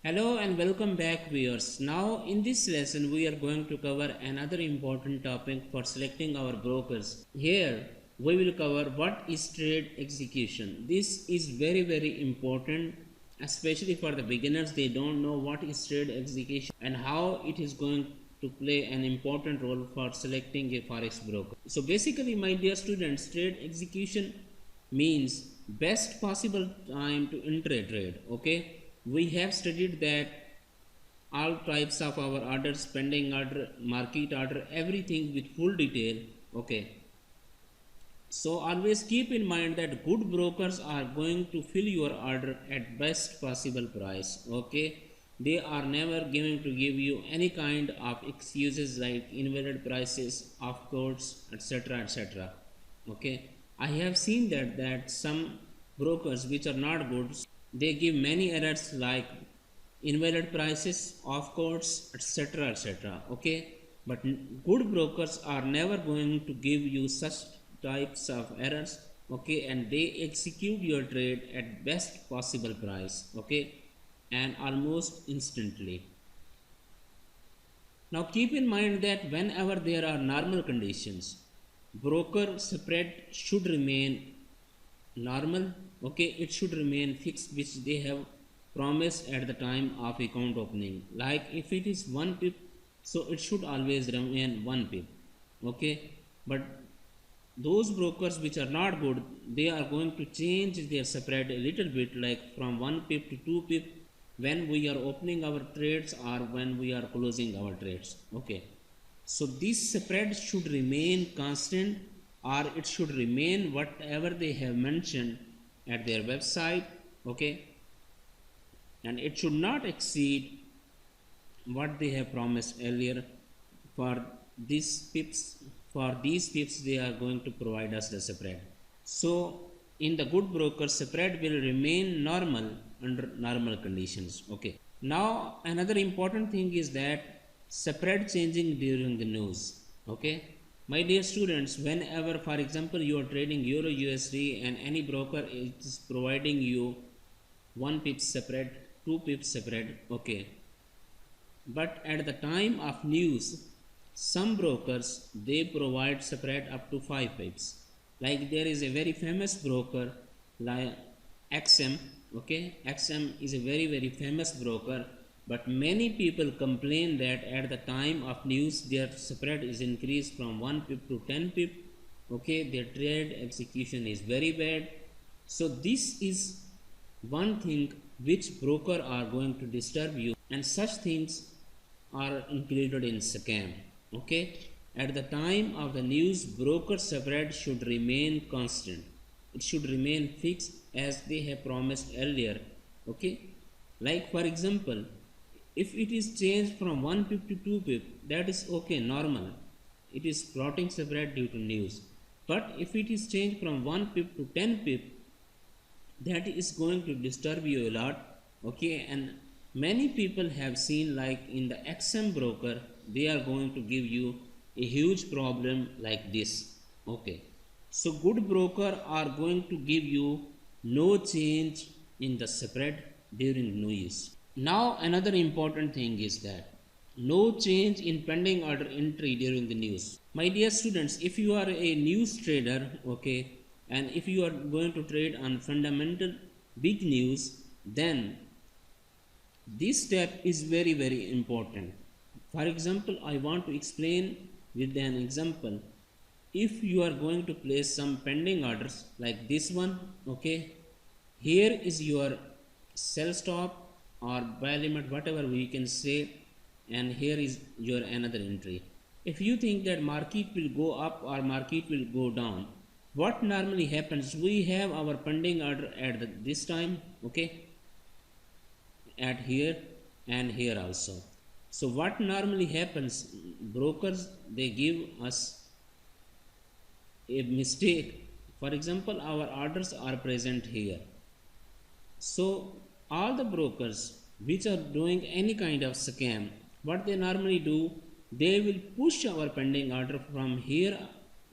Hello and welcome back viewers. Now in this lesson we are going to cover another important topic for selecting our brokers. Here we will cover what is trade execution. This is very important, especially for the beginners. They don't know what is trade execution and how it is going to play an important role for selecting a forex broker. So basically my dear students, trade execution means best possible time to enter a trade. Okay, we have studied that all types of our orders, pending order, market order, everything with full detail. Okay, so always keep in mind that good brokers are going to fill your order at best possible price. Okay, they are never going to give you any kind of excuses like invalid prices, of course, etc, etc. Okay, I have seen that some brokers which are not good, they give many errors like invalid prices, of course, etc, etc. Okay, but good brokers are never going to give you such types of errors. Okay, and they execute your trade at best possible price. Okay, and almost instantly. Now keep in mind that whenever there are normal conditions, broker spread should remain normal. Okay, it should remain fixed, which they have promised at the time of account opening. Like if it is 1 pip, so it should always remain 1 pip. Okay, but those brokers which are not good, they are going to change their spread a little bit, like from 1 pip to 2 pip when we are opening our trades or when we are closing our trades. Okay, so this spread should remain constant, or it should remain whatever they have mentioned at their website. Okay, and it should not exceed what they have promised earlier. For these pips, for these pips they are going to provide us the spread. So in the good broker, spread will remain normal under normal conditions. Okay, now another important thing is that spread changing during the news. Okay, my dear students, whenever for example you are trading euro USD and any broker is providing you 1 pip spread, 2 pip spread. Okay, but at the time of news, some brokers they provide spread up to 5 pips. Like there is a very famous broker like XM. Okay, XM is a very famous broker, but many people complain that at the time of news their spread is increased from 1 pip to 10 pip. Okay, their trade execution is very bad. So this is one thing which broker are going to disturb you, and such things are included in scam. Okay, at the time of the news, broker spread should remain constant, it should remain fixed as they have promised earlier. Okay, like for example, if it is changed from 1 pip to 2 pip, that is okay, normal, it is floating spread due to news. But if it is changed from 1 pip to 10 pip, that is going to disturb you a lot. Okay, and many people have seen like in the XM broker, they are going to give you a huge problem like this. Okay, so good broker are going to give you no change in the spread during news. Now another important thing is that no change in pending order entry during the news. My dear students, if you are a news trader, okay, and if you are going to trade on fundamental big news, then this step is very important. For example, I want to explain with an example. If you are going to place some pending orders like this one, okay, here is your sell stop or buy limit, whatever we can say, and here is your another entry. If you think that market will go up or market will go down, what normally happens, we have our pending order at this time. Okay, at here and here also. So what normally happens, brokers they give us a mistake. For example, our orders are present here. So all the brokers which are doing any kind of scam, what they normally do, they will push our pending order from here,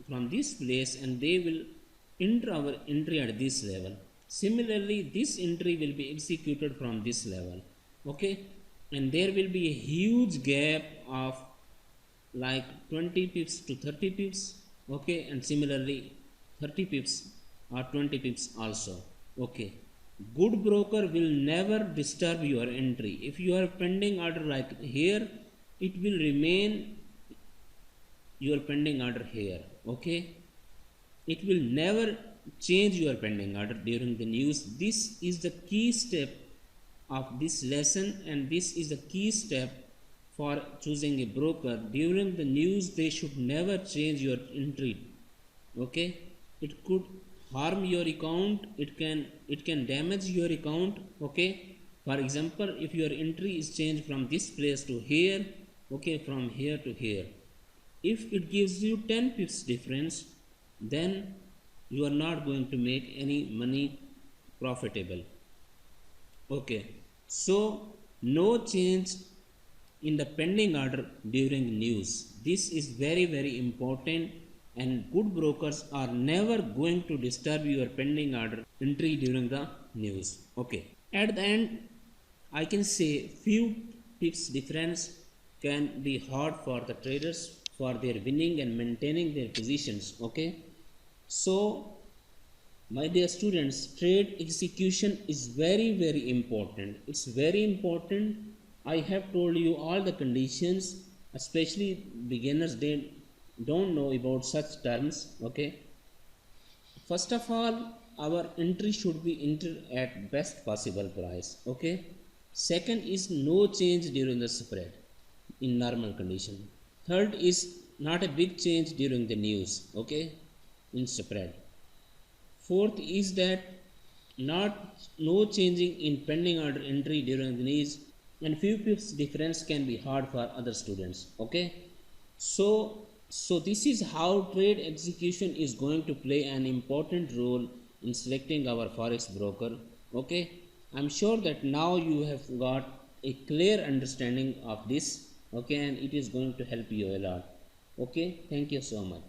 from this place, and they will enter our entry at this level. Similarly, this entry will be executed from this level. okay, and there will be a huge gap of like 20 pips to 30 pips, okay, and similarly 30 pips or 20 pips also, okay. Good broker will never disturb your entry. If you are pending order like here, it will remain your pending order here, okay. It will never change your pending order during the news. This is the key step of this lesson, and this is the key step for choosing a broker. During the news, they should never change your entry, okay. It could harm your account, it can damage your account, okay. For example, if your entry is changed from this place to here, okay, from here to here, if it gives you 10 pips difference, then you are not going to make any money profitable, okay. So no change in the pending order during news. This is very important, and good brokers are never going to disturb your pending order entry during the news, okay. At the end, I can say few pips difference can be hard for the traders for their winning and maintaining their positions, okay. So my dear students, trade execution is very important. It's very important. I have told you all the conditions, especially beginners, they don't know about such terms, okay. First of all, our entry should be entered at best possible price, okay. Second is no change during the spread in normal condition. Third is not a big change during the news, okay, in spread. Fourth is that not no changing in pending order entry during the news, and few pips difference can be hard for other students, okay. So this is how trade execution is going to play an important role in selecting our forex broker, okay. I'm sure that now you have got a clear understanding of this, okay, and it is going to help you a lot, okay. Thank you so much.